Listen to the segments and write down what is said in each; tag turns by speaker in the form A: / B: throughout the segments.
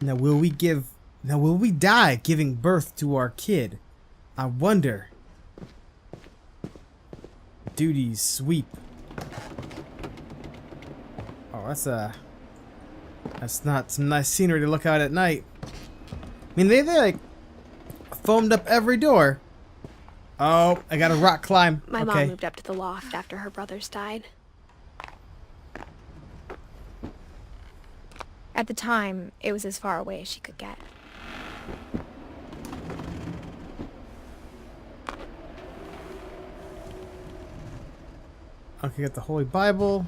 A: Now will we die giving birth to our kid? I wonder. Duties, sweep. Oh, that's not some nice scenery to look out at night. I mean, they like foamed up every door. Oh, I got a rock climb.
B: My
A: okay.
B: mom moved up to the loft after her brothers died. At the time, it was as far away as she could get.
A: Okay, got the Holy Bible.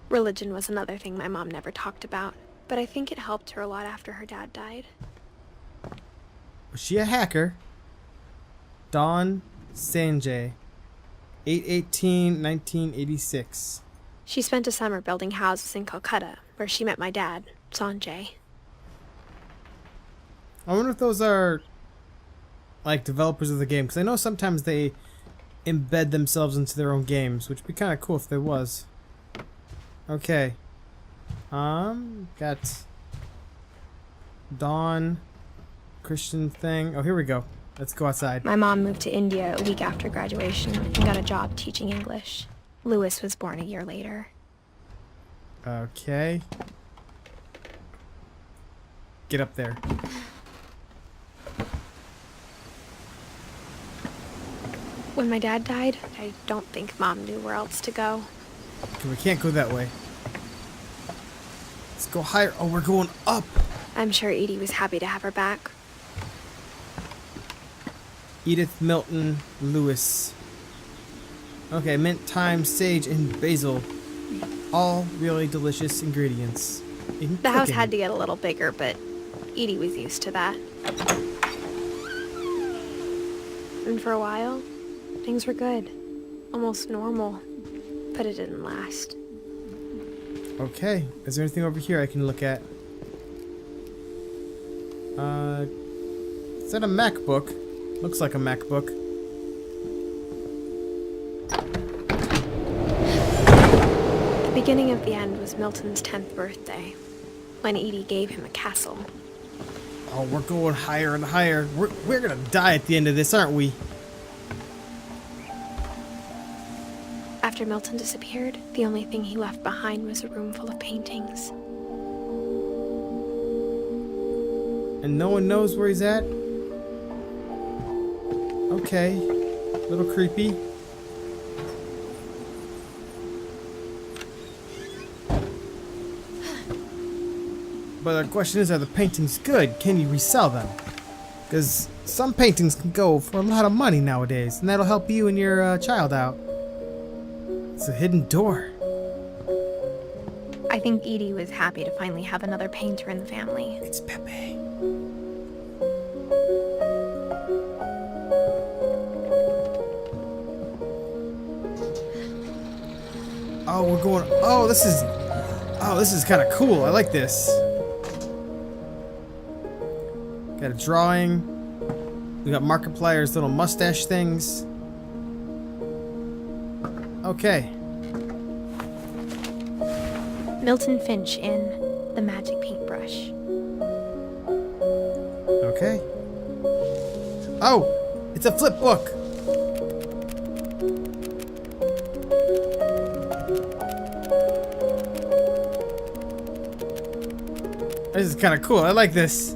B: Religion was another thing my mom never talked about, but I think it helped her a lot after her dad died.
A: Was she a hacker? Dawn Sanjay, 8/18/1986.
B: She spent a summer building houses in Calcutta, where she met my dad, Sanjay.
A: I wonder if those are like developers of the game, because I know sometimes they embed themselves into their own games, which would be kind of cool if there was. Okay. Got Dawn Christian thing. Oh, here we go. Let's go outside.
B: My mom moved to India a week after graduation and got a job teaching English. Louis was born a year later.
A: Okay. Get up there.
B: When my dad died, I don't think Mom knew where else to go.
A: Okay, we can't go that way. Let's go higher. Oh, we're going up.
B: I'm sure Edie was happy to have her back.
A: Edith Milton Lewis. Okay, mint, thyme, sage, and basil. All really delicious ingredients.
B: The house had to get a little bigger, but Edie was used to that. And for a while, things were good. Almost normal. But it didn't last.
A: Okay, is there anything over here I can look at? Is that a MacBook? Looks like a MacBook.
B: The beginning of the end was Milton's 10th birthday, when Edie gave him a castle.
A: Oh, we're going higher and higher. We're gonna die at the end of this, aren't we?
B: After Milton disappeared, the only thing he left behind was a room full of paintings.
A: And no one knows where he's at? Okay. A little creepy. But the question is, are the paintings good? Can you resell them? Because some paintings can go for a lot of money nowadays, and that'll help you and your child out. It's a hidden door.
B: I think Edie was happy to finally have another painter in the family.
A: It's Pepe. Oh, we're going. Oh, this is kind of cool. I like this. Got a drawing. We got Markiplier's little mustache things. Okay.
B: Milton Finch in The Magic Paintbrush.
A: Okay. Oh, it's a flip book. This is kind of cool. I like this.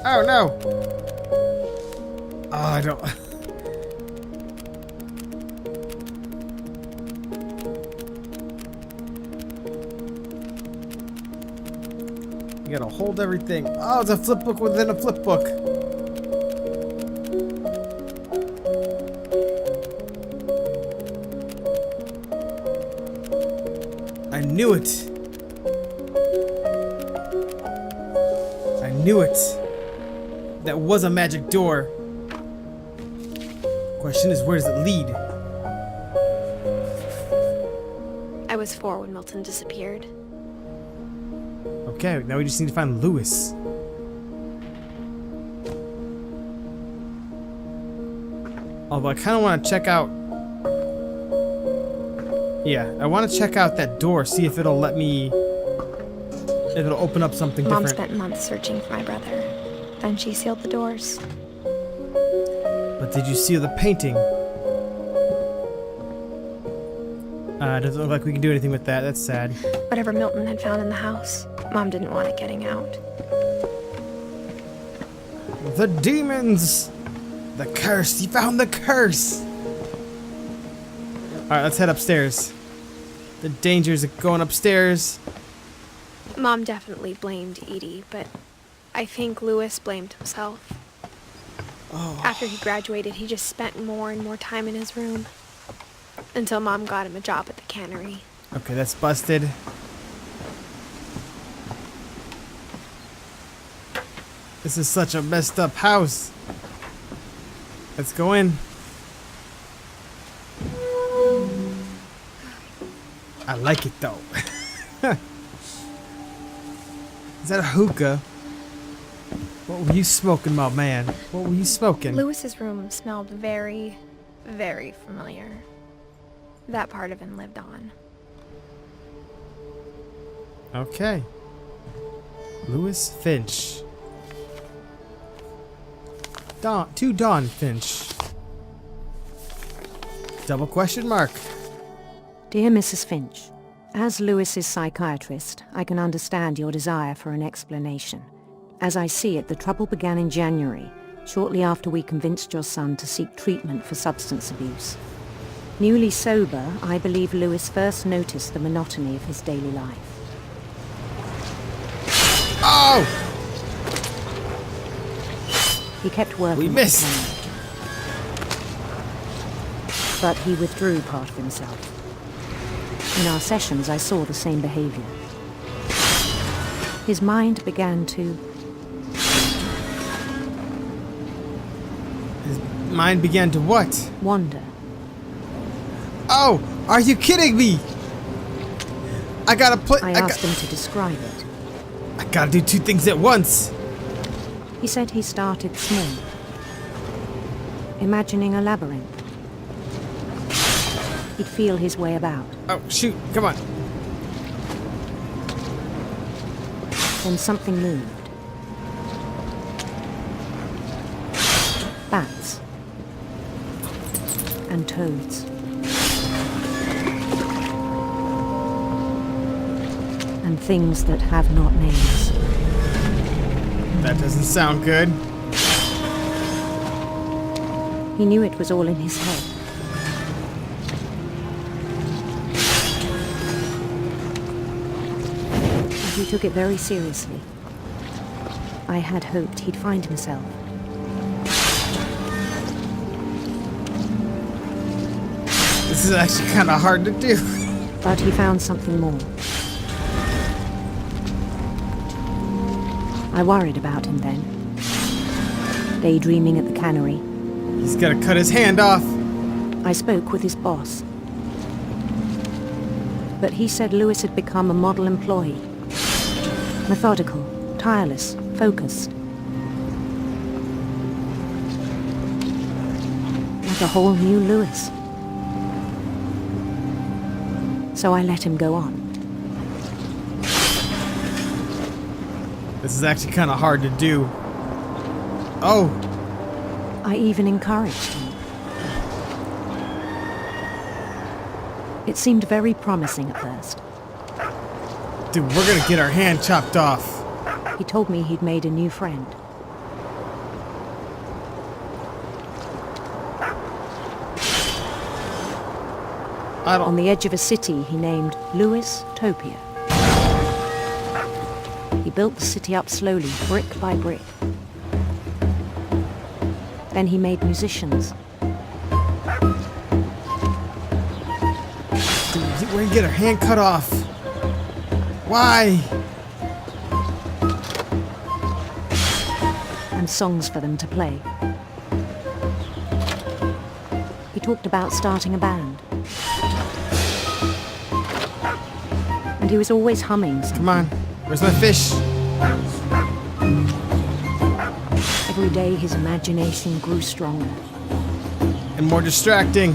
A: Oh no. Oh, I don't. You gotta hold everything. Oh, it's a flip book within a flip book. I knew it. I knew it. That was a magic door. Question is, where does it lead?
B: I was 4 when Milton disappeared.
A: Okay, now we just need to find Louis. Although I kind of want to check out... Yeah, I want to check out that door, see if it'll let me it'll open up something
B: Mom
A: different.
B: spent months searching for my brother. Then she sealed the doors.
A: But did you seal the painting? Doesn't look like we can do anything with that. That's sad.
B: Whatever Milton had found in the house, Mom didn't want it getting out.
A: The demons! The curse! You found the curse! Alright, let's head upstairs. The dangers of going upstairs.
B: Mom definitely blamed Edie, but I think Lewis blamed himself. After he graduated, he just spent more and more time in his room. Until Mom got him a job at the cannery.
A: Okay, that's busted. This is such a messed up house. Let's go in. I like it though. Is that a hookah? What were you smoking, my man? What were you smoking?
B: Lewis's room smelled very, very familiar. That part of him lived on.
A: Okay. Lewis Finch. To Dawn Finch. Double question mark.
C: Dear Mrs. Finch, as Lewis's psychiatrist, I can understand your desire for an explanation. As I see it, the trouble began in January, shortly after we convinced your son to seek treatment for substance abuse. Newly sober, I believe Lewis first noticed the monotony of his daily life.
A: Oh!
C: He kept working.
A: We
C: at the
A: missed.
C: cannery. But he withdrew part of himself. In our sessions, I saw the same behavior. His mind began to...
A: His mind began to what?
C: wander.
A: Oh! Are you kidding me? I gotta play.
C: I asked him to describe it.
A: I gotta do two things at once.
C: He said he started small, imagining a labyrinth. He'd feel his way about.
A: Oh, shoot. Come on.
C: Then something moved. Bats. And toads. And things that have not names.
A: That doesn't sound good.
C: He knew it was all in his head. And he took it very seriously. I had hoped he'd find himself.
A: This is actually kind of hard to do.
C: But he found something more. I worried about him then. Daydreaming at the cannery.
A: He's gotta cut his hand off.
C: I spoke with his boss. But he said Lewis had become a model employee. Methodical, tireless, focused. Like a whole new Lewis. So I let him go on.
A: This is actually kind of hard to do. Oh,
C: I even encouraged him. It seemed very promising at first.
A: dude, we're gonna get our hand chopped off.
C: He told me he'd made a new friend. On the edge of a city he named Lewis Topia. He built the city up slowly, brick by brick. Then he made musicians.
A: Dude, we're gonna get our hand cut off. Why?
C: And songs for them to play. He talked about starting a band. And he was always humming something.
A: Come on, where's my fish?
C: Every day his imagination grew stronger.
A: And more distracting.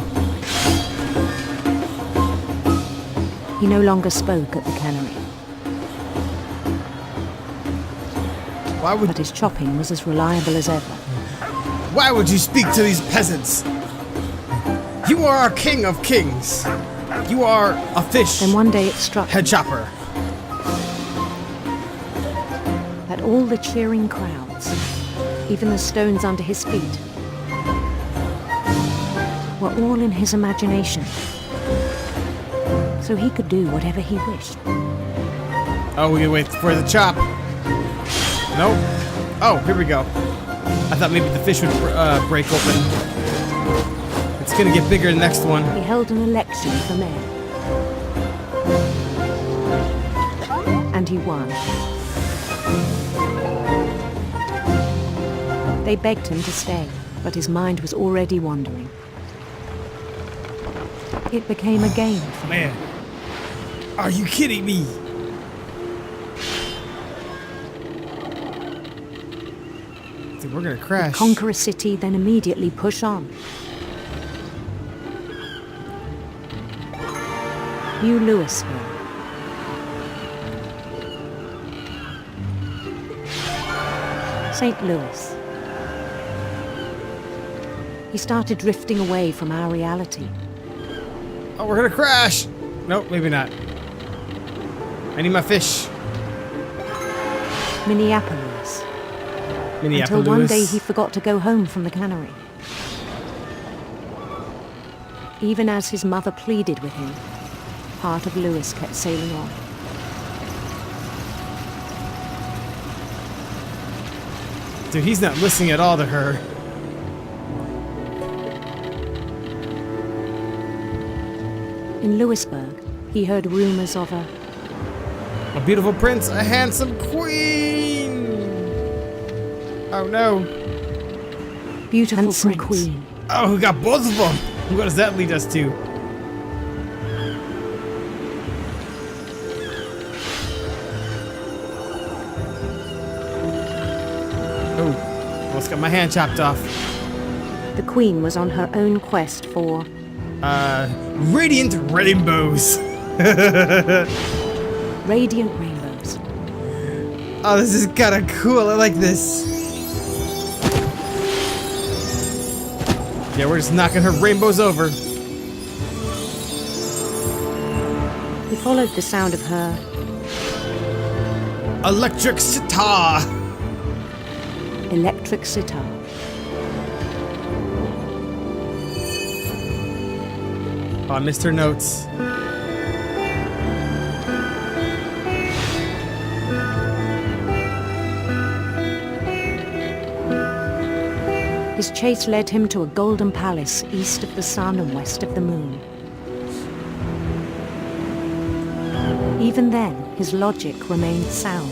C: He no longer spoke at the cannery. but his chopping was as reliable as ever.
A: Why would you speak to these peasants? You are our king of kings. You are a fish.
C: Then one day it struck
A: Head
C: me
A: chopper.
C: that all the cheering crowds, even the stones under his feet, were all in his imagination. So he could do whatever he wished.
A: Oh, we can wait for the chop. Nope. Oh, here we go. I thought maybe the fish would break open. It's gonna get bigger the next one.
C: He held an election for mayor. And he won. They begged him to stay, but his mind was already wandering. It became a game for him.
A: Man, are you kidding me? Dude, we're gonna crash.
C: Conquer a city, then immediately push on. New Louisville. St. Louis. He started drifting away from our reality.
A: Oh, we're gonna crash. Nope, maybe not. I need my fish.
C: Minneapolis.
A: Minneapolis.
C: Until one day he forgot to go home from the cannery. Even as his mother pleaded with him, part of Louis kept sailing on.
A: Dude, he's not listening at all to her.
C: In Louisburg, he heard rumors of a
A: beautiful prince, a handsome queen. Oh no.
C: beautiful
B: Handsome
C: prince.
B: queen.
A: Oh, we got both of them. What does that lead us to? Oh, almost got my hand chopped off.
C: The queen was on her own quest for
A: Radiant rainbows.
C: radiant rainbows.
A: Oh, this is kind of cool. I like this. Yeah, we're just knocking her rainbows over.
C: He followed the sound of her
A: Electric sitar.
C: electric sitar.
A: Oh, I missed her notes.
C: His chase led him to a golden palace east of the sun and west of the moon. Even then, his logic remained sound.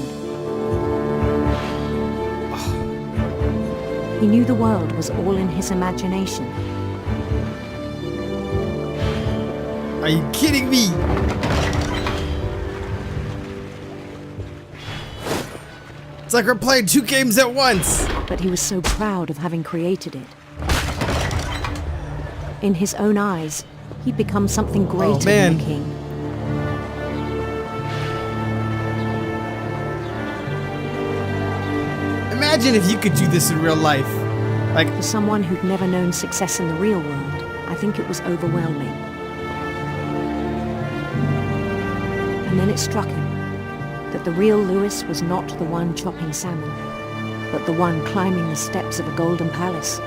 C: He knew the world was all in his imagination.
A: Are you kidding me? It's like we're playing two games at once.
C: But he was so proud of having created it. In his own eyes, he'd become something greater than
A: man.
C: a king.
A: Imagine if you could do this in real life. Like,
C: For someone who'd never known success in the real world, I think it was overwhelming. And then it struck him that the real Louis was not the one chopping salmon, but the one climbing the steps of a golden palace.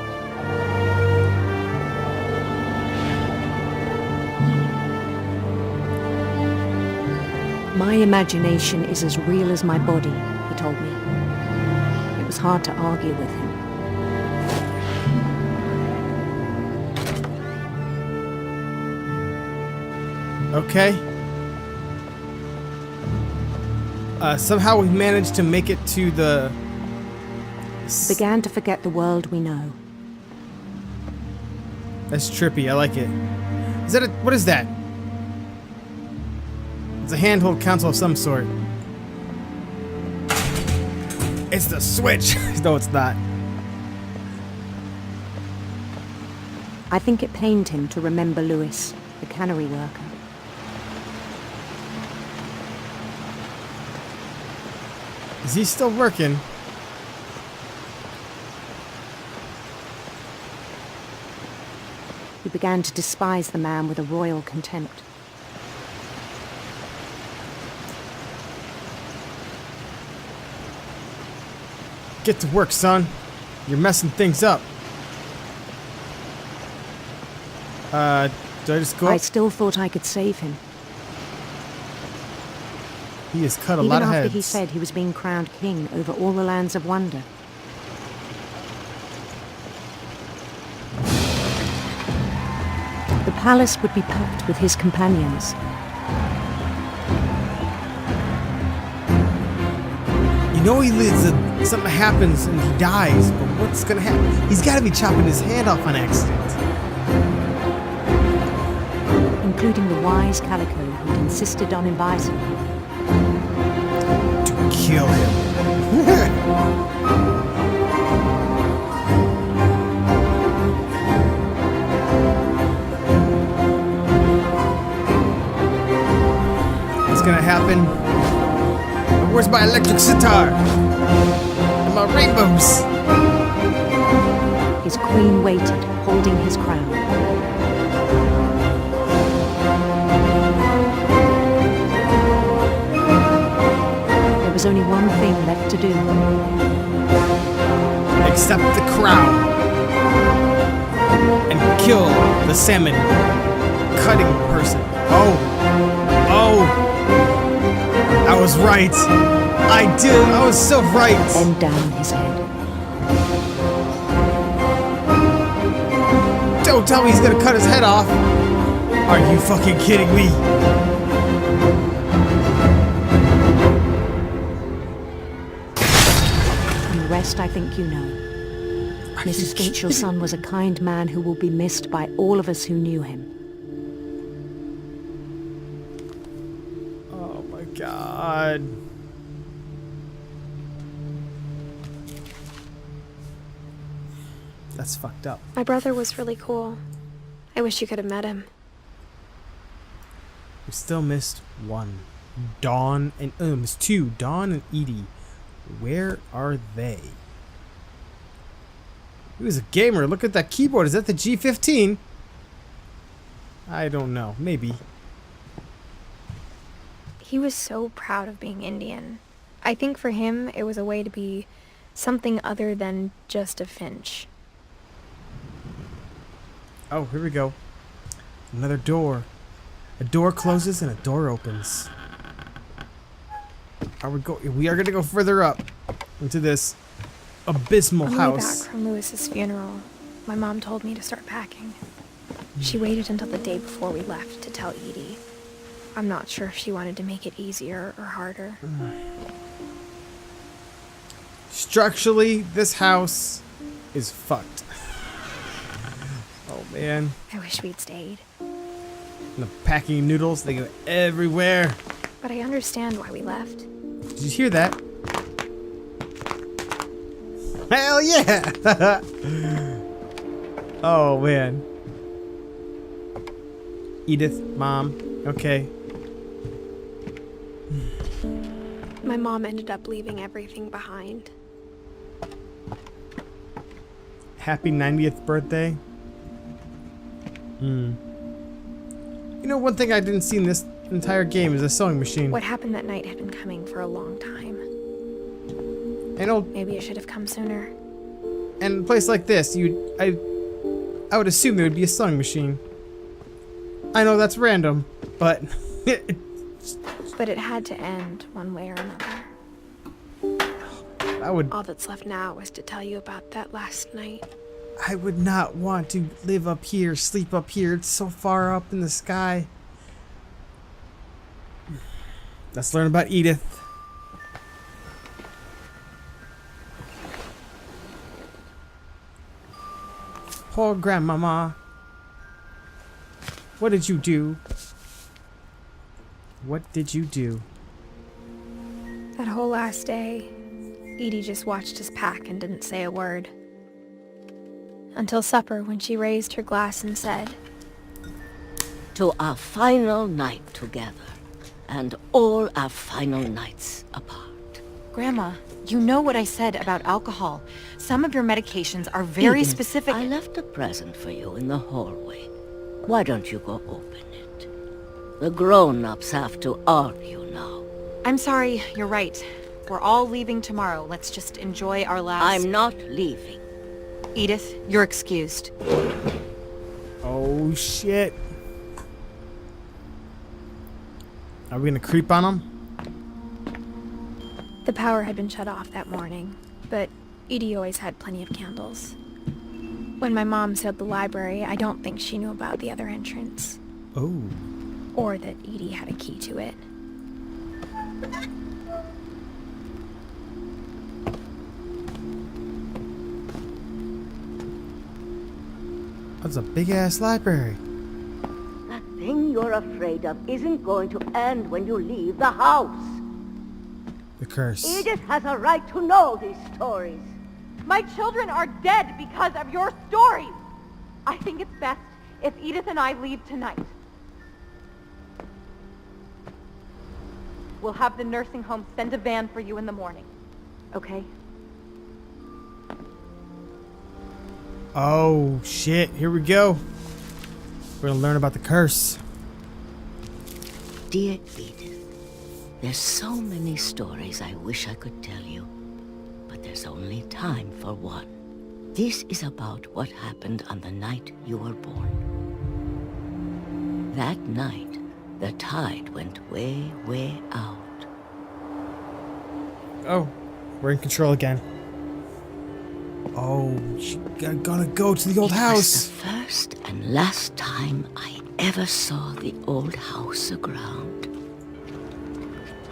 C: My imagination is as real as my body, he told me. It was hard to argue with him.
A: okay. Somehow we managed to make it to the...
C: Began to forget the world we know.
A: That's trippy. I like it. Is that a... What is that? It's a handheld console of some sort. It's the Switch. No, it's not.
C: I think it pained him to remember Louis, the cannery worker.
A: Is he still working?
C: He began to despise the man with a royal contempt.
A: Get to work, son. You're messing things up. Do I just go
C: I
A: up?
C: still thought I could save him.
A: He has cut a
C: Even
A: lot of
C: after
A: heads.
C: he said he was being crowned king over all the lands of wonder. The palace would be packed with his companions.
A: You know he lives, something happens and he dies, but what's gonna happen? He's gotta be chopping his hand off on accident.
C: Including the wise Calico who'd insisted on inviting him.
A: To kill him. What's gonna happen? Where's my electric sitar? And my rainbows?
C: His queen waited, holding his crown. There was only one thing left to do.
A: Accept the crown. And kill the salmon cutting person. Oh! I was right. I was so right.
C: Bend down his head.
A: Don't tell me he's gonna cut his head off. Are you fucking kidding me?
C: And the rest I think you know. Mrs. Finch, your son was a kind man who will be missed by all of us who knew him.
A: Oh my god. That's fucked up.
B: My brother was really cool. I wish you could have met him.
A: We still missed one. Dawn and missed two. Dawn and Edie. Where are they? He was a gamer. Look at that keyboard. Is that the G15? I don't know. Maybe.
B: He was so proud of being Indian. I think for him, it was a way to be something other than just a Finch.
A: Oh, here we go. Another door. A door closes and a door opens. We are gonna go further up into this abysmal
B: On the way
A: house.
B: back from Lewis's funeral, my mom told me to start packing. She waited until the day before we left to tell Edie. I'm not sure if she wanted to make it easier or harder.
A: Structurally, this house is fucked. Oh man.
B: I wish we'd stayed.
A: And the packing noodles, they go everywhere.
B: But I understand why we left.
A: Did you hear that? Hell yeah! Oh man. Edith, Mom, okay.
B: My mom ended up leaving everything behind.
A: Happy 90th birthday. You know, one thing I didn't see in this entire game is a sewing machine.
B: What happened that night had been coming for a long time.
A: I know,
B: Maybe it should have come sooner.
A: in a place like this, I would assume there would be a sewing machine. I know that's random, but
B: But it had to end one way or another. All that's left now is to tell you about that last night.
A: I would not want to live up here, sleep up here. It's so far up in the sky. Let's learn about Edith. Poor grandmama. What did you do? What did you do?
B: That whole last day, Edie just watched us pack and didn't say a word. Until supper, when she raised her glass and said,
D: "To our final night together, and all our final nights apart."
E: Grandma, you know what I said about alcohol. Some of your medications are very
D: Edith,
E: specific.
D: I left a present for you in the hallway. Why don't you go open it? The grown-ups have to argue now.
E: I'm sorry, you're right. We're all leaving tomorrow. Let's just enjoy our last...
D: I'm not leaving.
E: Edith, you're excused.
A: Oh, shit. Are we gonna creep on them?
B: The power had been shut off that morning, but Edie always had plenty of candles. When my mom sealed the library, I don't think she knew about the other entrance.
A: Oh.
B: Or that Edie had a key to it.
A: That's a big-ass library.
D: That thing you're afraid of isn't going to end when you leave the house.
A: The curse.
D: Edith has a right to know these stories.
F: My children are dead because of your stories. I think it's best if Edith and I leave tonight. We'll have the nursing home send a van for you in the morning. Okay?
A: Oh, shit. Here we go. We're gonna learn about the curse.
D: Dear Edith, there's so many stories I wish I could tell you, but there's only time for one. This is about what happened on the night you were born. That night, the tide went way, way out.
A: Oh, we're in control again. Oh, gonna go to the old
D: It
A: house.
D: was the first and last time I ever saw the old house aground.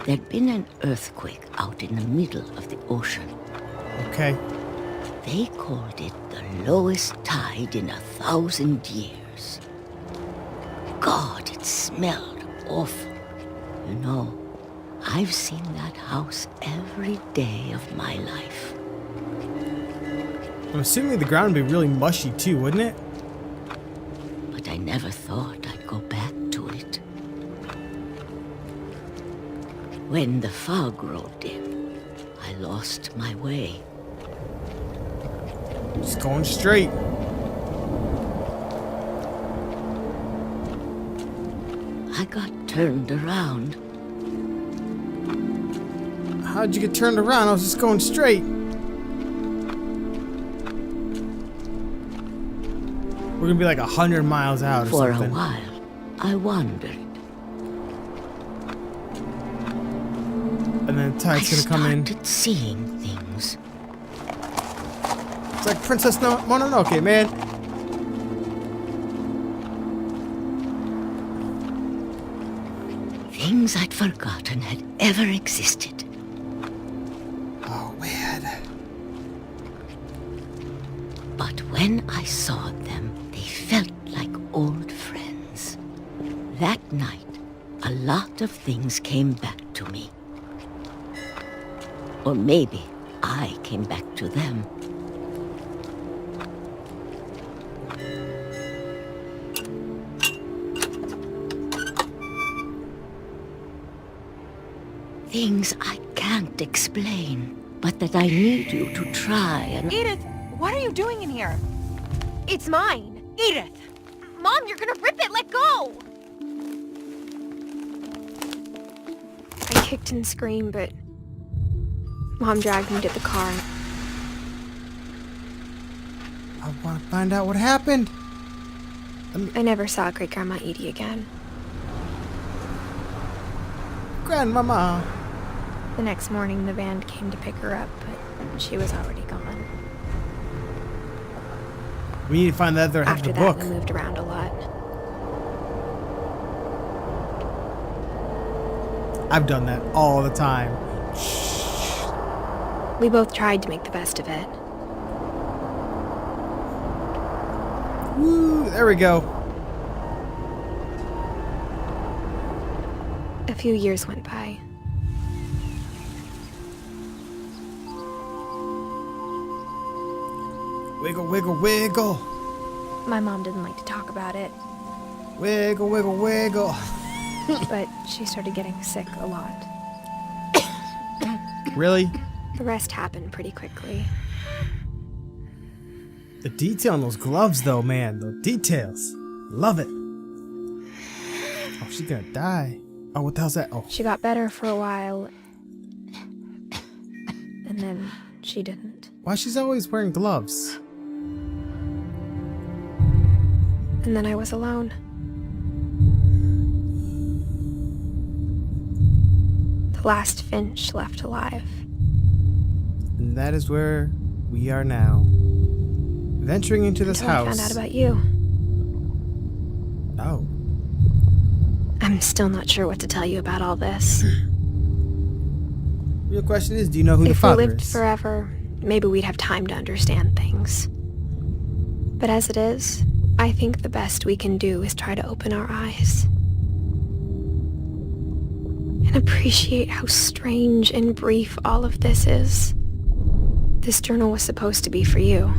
D: There'd been an earthquake out in the middle of the ocean.
A: Okay.
D: They called it the lowest tide in 1,000 years. God, it smelled awful. You know, I've seen that house every day of my life.
A: I'm assuming the ground would be really mushy too, wouldn't it?
D: But I never thought I'd go back to it. When the fog rolled in, I lost my way.
A: Just going straight.
D: I got turned around.
A: How'd you get turned around? I was just going straight. We're gonna be like 100 miles out or
D: For
A: something.
D: a while, I wandered.
A: And then the tide's gonna come
D: I
A: in.
D: started seeing things.
A: It's like Princess Mononoke, man.
D: Things I'd forgotten had ever existed.
A: Oh, man.
D: But when I saw them, they felt like old friends. That night, a lot of things came back to me. Or maybe I came back to them. Things I can't explain, but that I need you to try and...
E: Edith, what are you doing in here?
B: It's mine!
E: Edith!
B: Mom, you're gonna rip it! Let go! I kicked and screamed, but Mom dragged me to the car.
A: I want to find out what happened.
B: I never saw Great-Grandma Edie again.
A: Grandmama.
B: The next morning, the van came to pick her up, but she was already gone.
A: We need to find that other half of
B: After
A: the
B: that,
A: book.
B: we moved around a lot.
A: I've done that all the time.
B: We both tried to make the best of it.
A: Woo, there we go.
B: A few years went by.
A: Wiggle, wiggle, wiggle.
B: My mom didn't like to talk about it,
A: Wiggle, wiggle, wiggle.
B: but she started getting sick a lot.
A: Really?
B: The rest happened pretty quickly.
A: The detail on those gloves, though, man. The details. Love it. she's gonna die. Oh, what the hell's that? Oh.
B: She got better for a while, and then she didn't.
A: Why she's always wearing gloves?
B: And then I was alone. The last Finch left alive.
A: And that is where we are now. Venturing into this
B: Until
A: house.
B: I found out about you.
A: Oh.
B: I'm still not sure what to tell you about all this.
A: Real question is, do you know who the
B: If we
A: father
B: lived
A: is?
B: forever, maybe we'd have time to understand things. But as it is, I think the best we can do is try to open our eyes. And appreciate how strange and brief all of this is. This journal was supposed to be for you.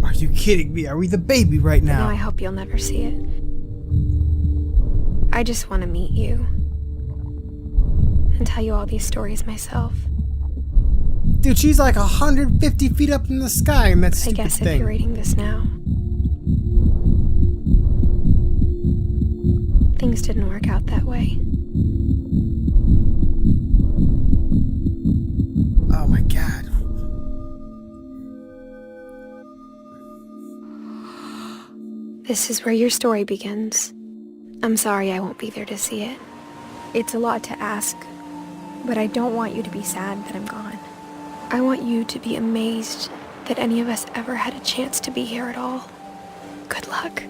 A: Are you kidding me? Are we the baby right
B: No,
A: now?
B: I hope you'll never see it. I just want to meet you. And tell you all these stories myself.
A: Dude, she's like 150 feet up in the sky in that
B: I
A: stupid
B: guess if
A: thing.
B: you're reading this now, things didn't work out that way.
A: Oh my god.
B: This is where your story begins. I'm sorry I won't be there to see it. It's a lot to ask, but I don't want you to be sad that I'm gone. I want you to be amazed that any of us ever had a chance to be here at all. Good luck.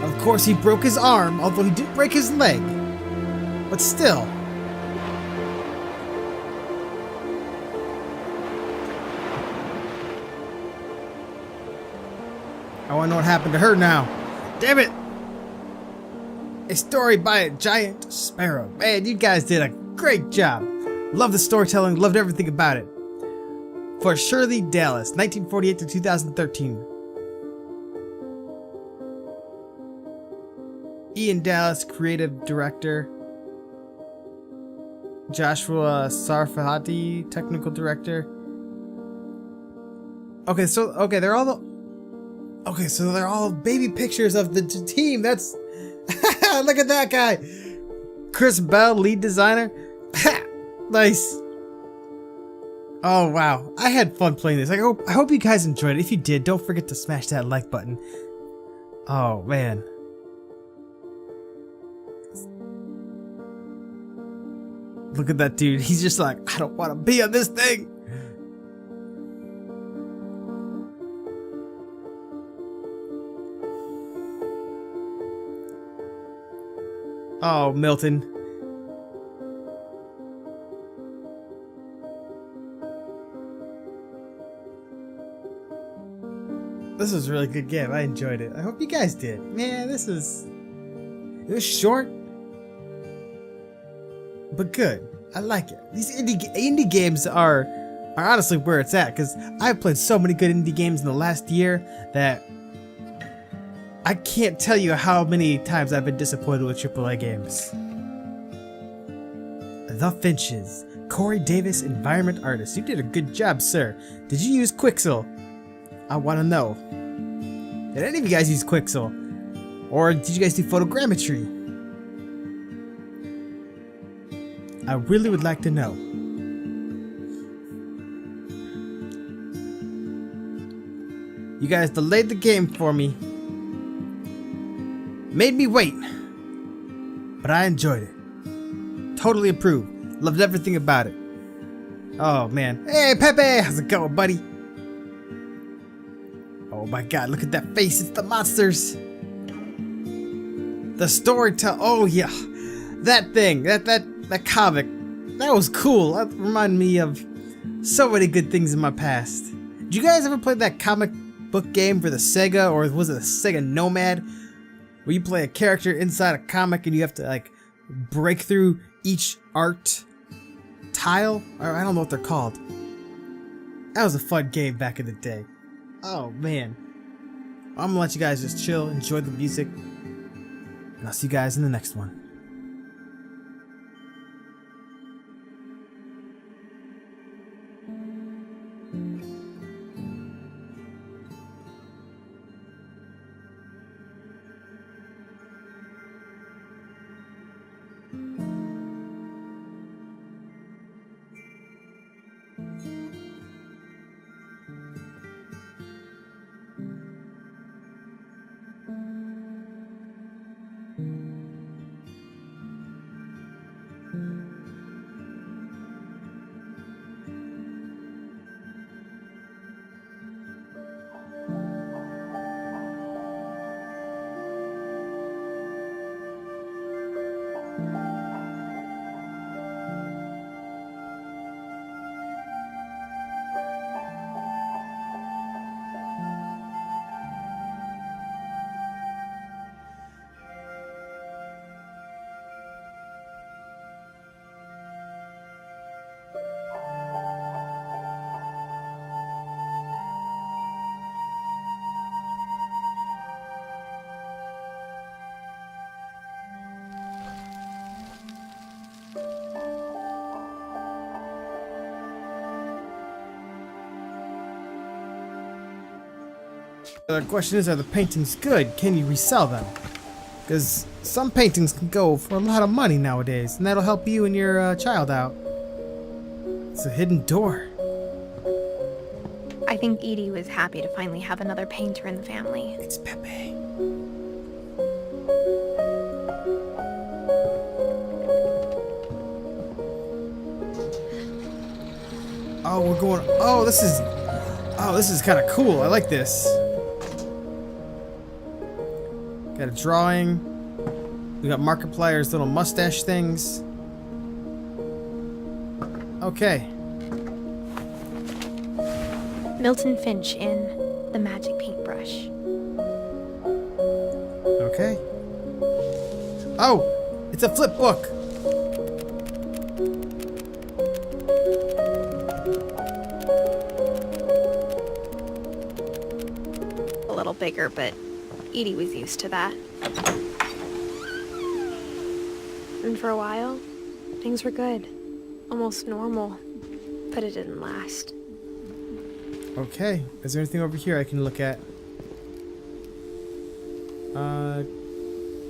A: Of course, he broke his arm, although he didn't break his leg. But still. I want to know what happened to her now. Damn it! A story by a giant sparrow. Man, you guys did a great job. Love the storytelling, loved everything about it. For Shirley Dallas, 1948 to 2013. Ian Dallas, creative director. Joshua Sarfati, technical director. Okay, so they're all baby pictures of the team. That's look at that guy. Chris Bell, lead designer. Nice. Oh wow, I had fun playing this. I hope you guys enjoyed it. If you did, don't forget to smash that like button. Oh man. Look at that dude. He's just like, I don't want to be on this thing. Oh, Milton. This was a really good game. I enjoyed it. I hope you guys did. Man, it was short, but good. I like it. These indie games are honestly where it's at, because I've played so many good indie games in the last year that I can't tell you how many times I've been disappointed with AAA games. The Finches. Corey Davis, environment artist. You did a good job, sir. Did you use Quixel? I want to know. Did any of you guys use Quixel? Or did you guys do photogrammetry? I really would like to know. You guys delayed the game for me. Made me wait. But I enjoyed it. Totally approved. Loved everything about it. Oh man. Hey Pepe! How's it going, buddy? Oh my god, look at that face. It's the monsters. The storyteller. Oh yeah. That thing. That comic. That was cool. That reminded me of so many good things in my past. Did you guys ever play that comic book game for the Sega, or was it a Sega Nomad? Where you play a character inside a comic and you have to like break through each art tile? Or I don't know what they're called. That was a fun game back in the day. Oh man. I'm gonna let you guys just chill, enjoy the music, and I'll see you guys in the next one. The question is, are the paintings good? Can you resell them? Because some paintings can go for a lot of money nowadays, and that'll help you and your child out. It's a hidden door.
B: I think Edie was happy to finally have another painter in the family.
A: It's Pepe. Oh, we're going. Oh, this is kind of cool. I like this. Got a drawing. We got Markiplier's little mustache things. Okay.
B: Milton Finch in The Magic Paintbrush.
A: Okay. Oh, it's a flip book.
B: A little bigger, but Edie was used to that. And for a while, things were good. Almost normal. But it didn't last.
A: Okay. Is there anything over here I can look at?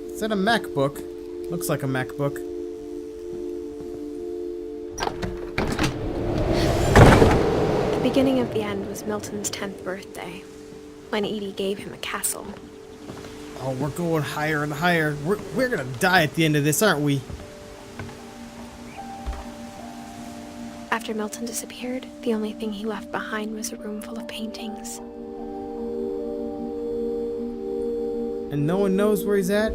A: Is that a MacBook? Looks like a MacBook.
B: The beginning of the end was Milton's 10th birthday, when Edie gave him a castle.
A: Oh, we're going higher and higher. We're gonna die at the end of this, aren't we?
B: After Milton disappeared, the only thing he left behind was a room full of paintings.
A: And no one knows where he's at?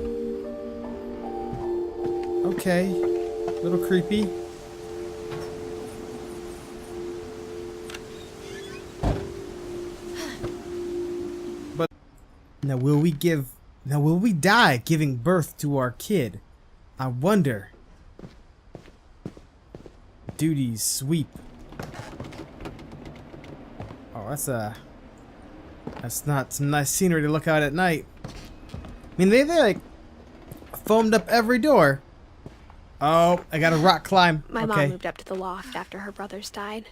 A: Okay. A little creepy. But now will we die giving birth to our kid? I wonder. Duties sweep. Oh, that's not some nice scenery to look out at night. I mean, they like foamed up every door. Oh, I got a rock climb.
B: My
A: okay.
B: mom moved up to the loft after her brothers died.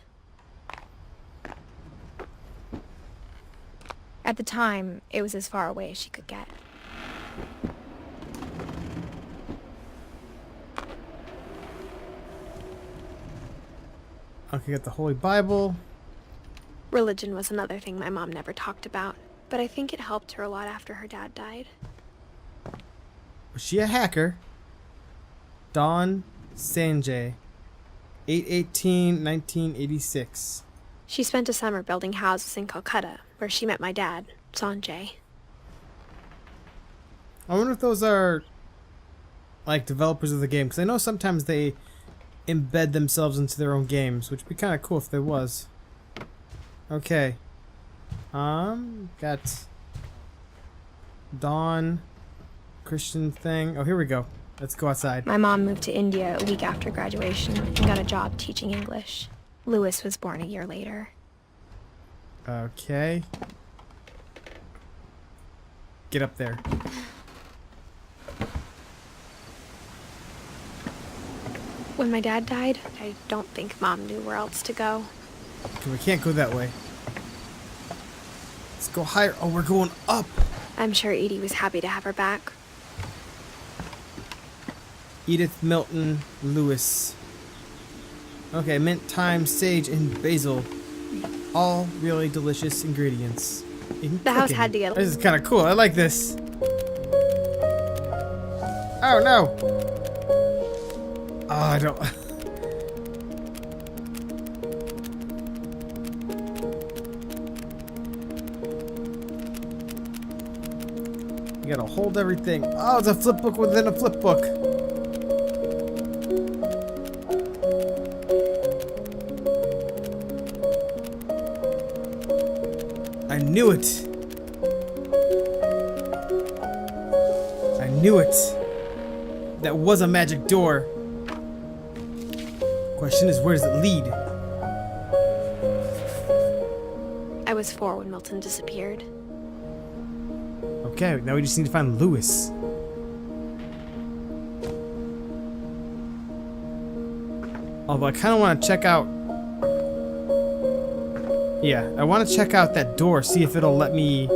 B: At the time, it was as far away as she could get.
A: Okay, got the Holy Bible.
B: Religion was another thing my mom never talked about, but I think it helped her a lot after her dad died.
A: Was she a hacker? Dawn Sanjay, 8/18/1986.
B: She spent a summer building houses in Calcutta, where she met my dad, Sanjay.
A: I wonder if those are like developers of the game, because I know sometimes they embed themselves into their own games, which would be kind of cool if there was. Okay. Got Dawn Christian thing. Oh, here we go. Let's go outside.
B: My mom moved to India a week after graduation and got a job teaching English. Louis was born a year later.
A: Okay. Get up there.
B: When my dad died, I don't think Mom knew where else to go.
A: Okay, we can't go that way. Let's go higher. Oh, we're going up.
B: I'm sure Edie was happy to have her back.
A: Edith, Milton, Lewis. Okay, mint, thyme, sage, and basil. All really delicious ingredients.
B: The house had to get...
A: This is kind of cool. I like this. Oh, no. Oh, I don't... You gotta hold everything. Oh, it's a flip book within a flip book. I knew it. I knew it. That was a magic door. Question is, where does it lead?
B: I was 4 when Milton disappeared.
A: Okay, now we just need to find Lewis. Although I kind of want to check out... Yeah, I want to check out that door, see if it'll let me